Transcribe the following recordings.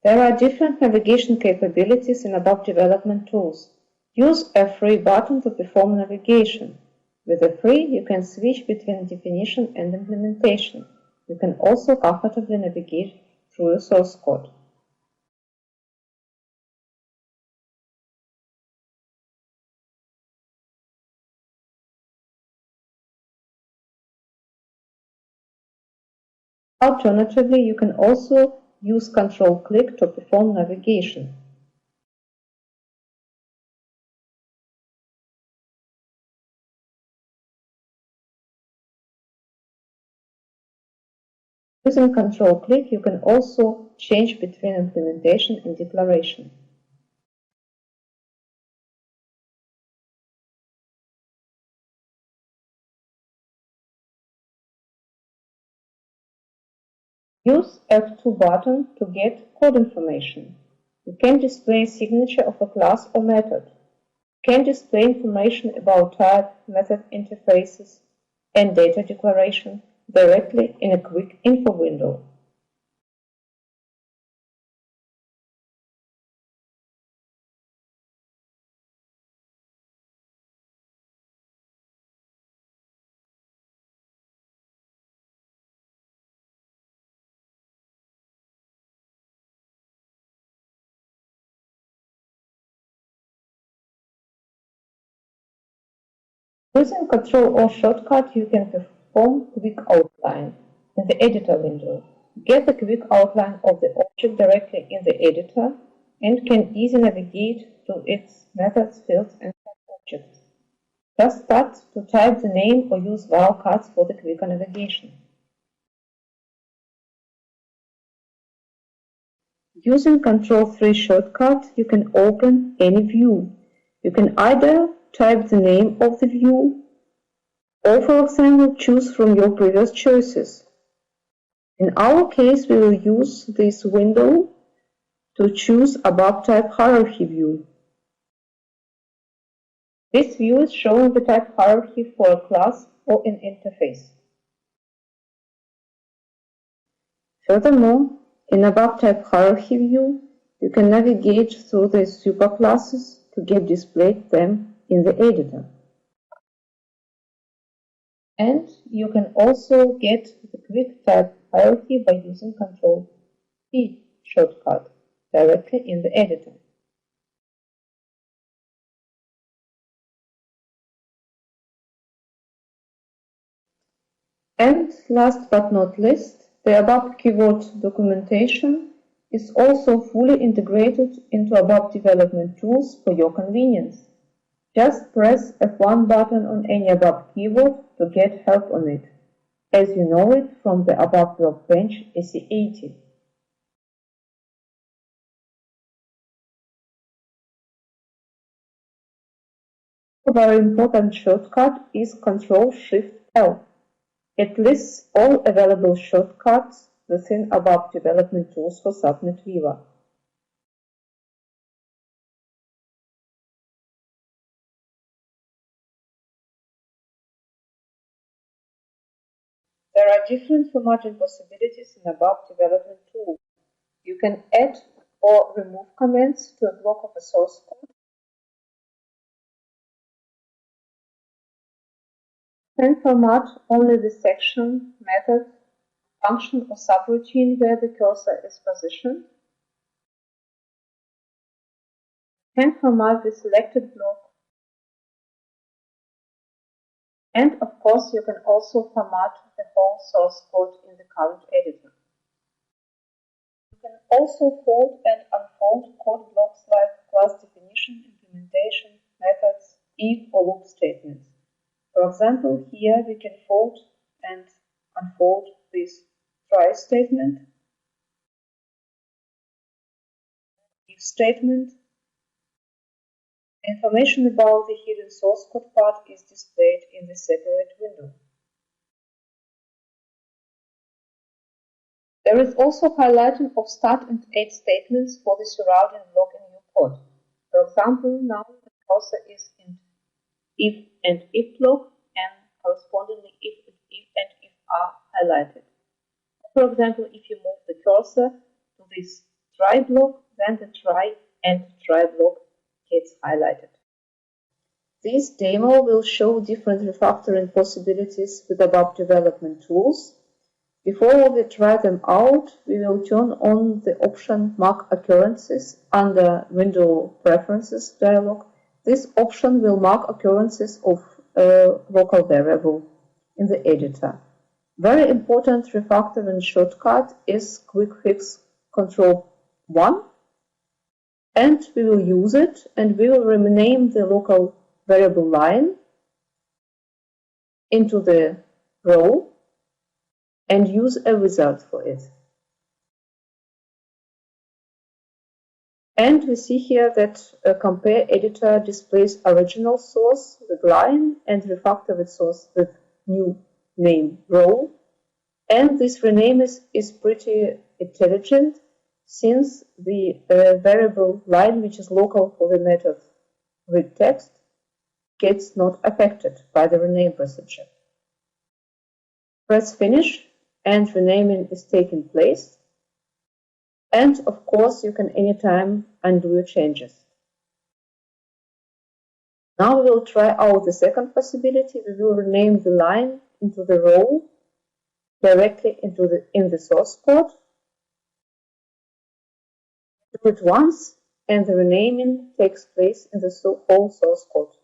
There are different navigation capabilities in ABAP Development Tools. Use F3 button to perform navigation. With F3, you can switch between definition and implementation. You can also comfortably navigate through your source code. Alternatively, you can also use Ctrl+Click to perform navigation. Using Ctrl+Click, you can also change between implementation and declaration. Use F2 button to get code information. You can display signature of a class or method. You can display information about type, method interfaces, and data declaration directly in a quick info window. Using Ctrl or shortcut, you can perform quick outline in the editor window. Get the quick outline of the object directly in the editor and can easily navigate to its methods, fields, and objects. Just start to type the name or use wildcards for the quicker navigation. Using Ctrl+3 shortcut, you can open any view. You can either type the name of the view or, for example, choose from your previous choices. In our case, we will use this window to choose ABAP type hierarchy view. This view is showing the type hierarchy for a class or an interface. Furthermore, in ABAP type hierarchy view, you can navigate through the superclasses to get displayed them in the editor. And you can also get the quick type hierarchy by using Ctrl+P shortcut directly in the editor. And last but not least, the ABAP keyword documentation is also fully integrated into ABAP Development Tools for your convenience. Just press F1 button on any ABAP keyword to get help on it, as you know it from the ABAP workbench SE80. A very important shortcut is Ctrl+Shift+L. It lists all available shortcuts within ABAP Development Tools for Subnet Viva. There are different formatting possibilities in ABAP Development Tools. You can add or remove comments to a block of a source code. You can format only the section, method, function or subroutine where the cursor is positioned. You can format the selected block. And of course, you can also format the whole source code in the current editor. You can also fold and unfold code blocks like class definition, implementation, methods, if or loop statements. For example, here we can fold and unfold this try statement, if statement. Information about the hidden source code part is displayed in the separate window. There is also highlighting of start and end statements for the surrounding block in your code. For example, now the cursor is in if and if block, and correspondingly if and if are highlighted. For example, if you move the cursor to this try block, then the try and try block gets highlighted. This demo will show different refactoring possibilities with ABAP Development Tools. Before we try them out, we will turn on the option Mark Occurrences under Window Preferences dialog. This option will mark occurrences of a local variable in the editor. Very important refactoring shortcut is Quick Fix Ctrl+1, and we will use it, and we will rename the local variable line into the row and use a wizard for it. And we see here that a compare editor displays original source with line and refactored source with new name row. And this rename is pretty intelligent, since the variable line, which is local for the method read text, gets not affected by the rename procedure. Press finish and renaming is taking place. And of course, you can anytime undo your changes. Now we will try out the second possibility. We will rename the line into the row directly in the source code. Do it once, and the renaming takes place in the whole source code.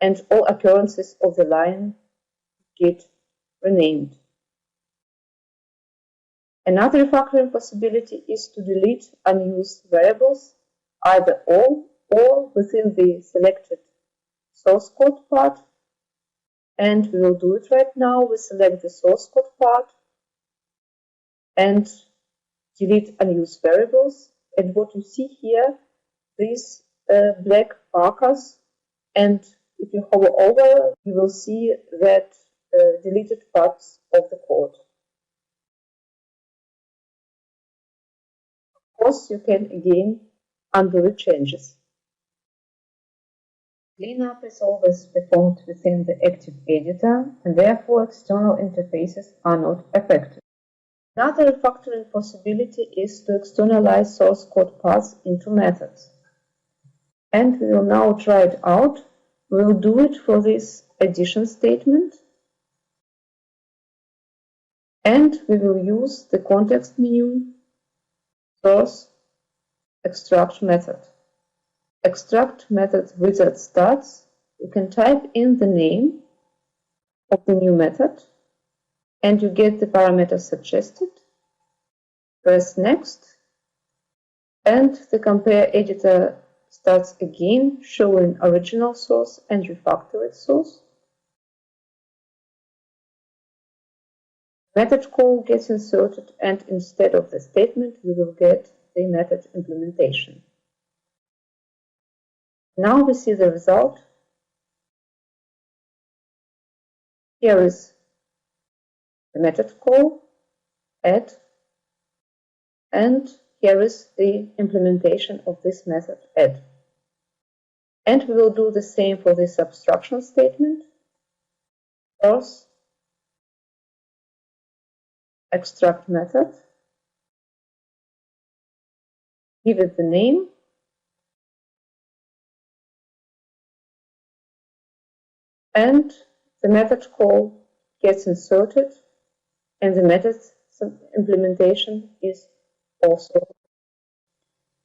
And all occurrences of the line get renamed. Another refactoring possibility is to delete unused variables, either all or within the selected source code part. And we will do it right now. We select the source code part and delete unused variables. And what you see here, these black markers, and if you hover over, you will see that deleted parts of the code. Of course, you can again undo the changes. Cleanup is always performed within the active editor, and therefore external interfaces are not affected. Another refactoring possibility is to externalize source code paths into methods. And we will now try it out. We will do it for this addition statement. And we will use the context menu source extract method. Extract method wizard starts. You can type in the name of the new method and you get the parameters suggested. Press next, and the compare editor starts again, showing original source and refactored source. Method call gets inserted, and instead of the statement, we will get the method implementation. Now we see the result. Here is the method call, add, and here is the implementation of this method add. And we will do the same for this subtraction statement. Source extract method, give it the name, and the method call gets inserted, and the method implementation is also.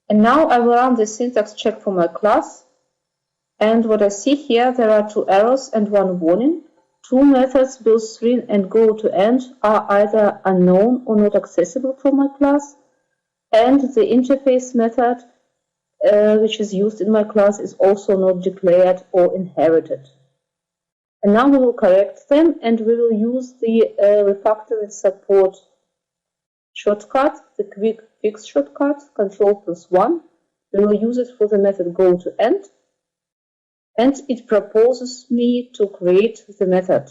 And now I will run the syntax check for my class, and what I see here, there are 2 errors and 1 warning. 2 methods, both string and go to end, are either unknown or not accessible for my class, and the interface method, which is used in my class, is also not declared or inherited. And now we will correct them, and we will use the refactoring support shortcut, the quick fix shortcut, Ctrl+1. We will use it for the method go to end, and it proposes me to create the method.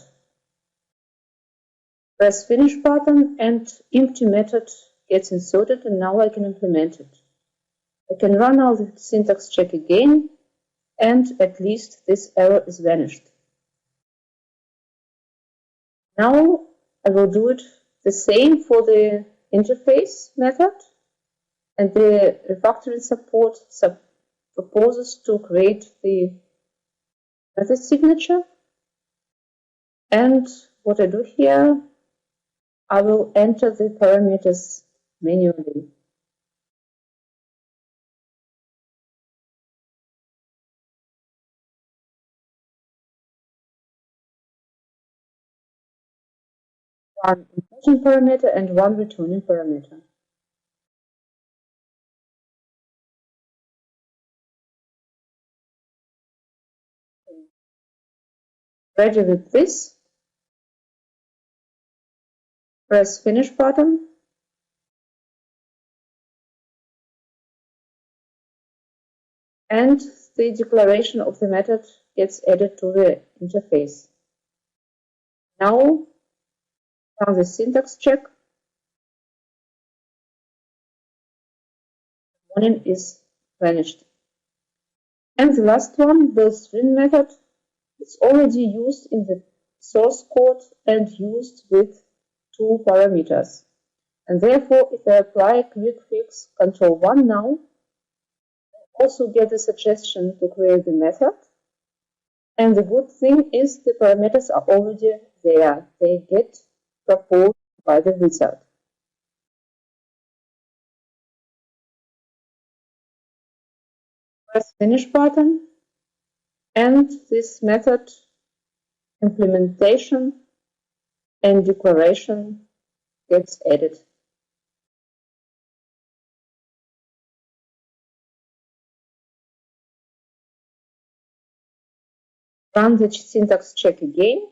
Press finish button, and empty method gets inserted, and now I can implement it. I can run now the syntax check again, and at least this error is vanished. Now I will do it the same for the interface method. And the refactoring support proposes to create the method signature. And what I do here, I will enter the parameters manually. One importing parameter and one returning parameter. Ready with this, press Finish button, and the declaration of the method gets added to the interface. Now, run the syntax check. Warning is vanished. And the last one, the string method, is already used in the source code and used with two parameters. And therefore, if I apply a quick fix Ctrl+1 now, I also get a suggestion to create the method. And the good thing is the parameters are already there. They get proposed by the wizard. Press Finish button, and this method implementation and declaration gets added. Run the syntax check again,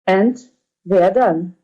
and we are done.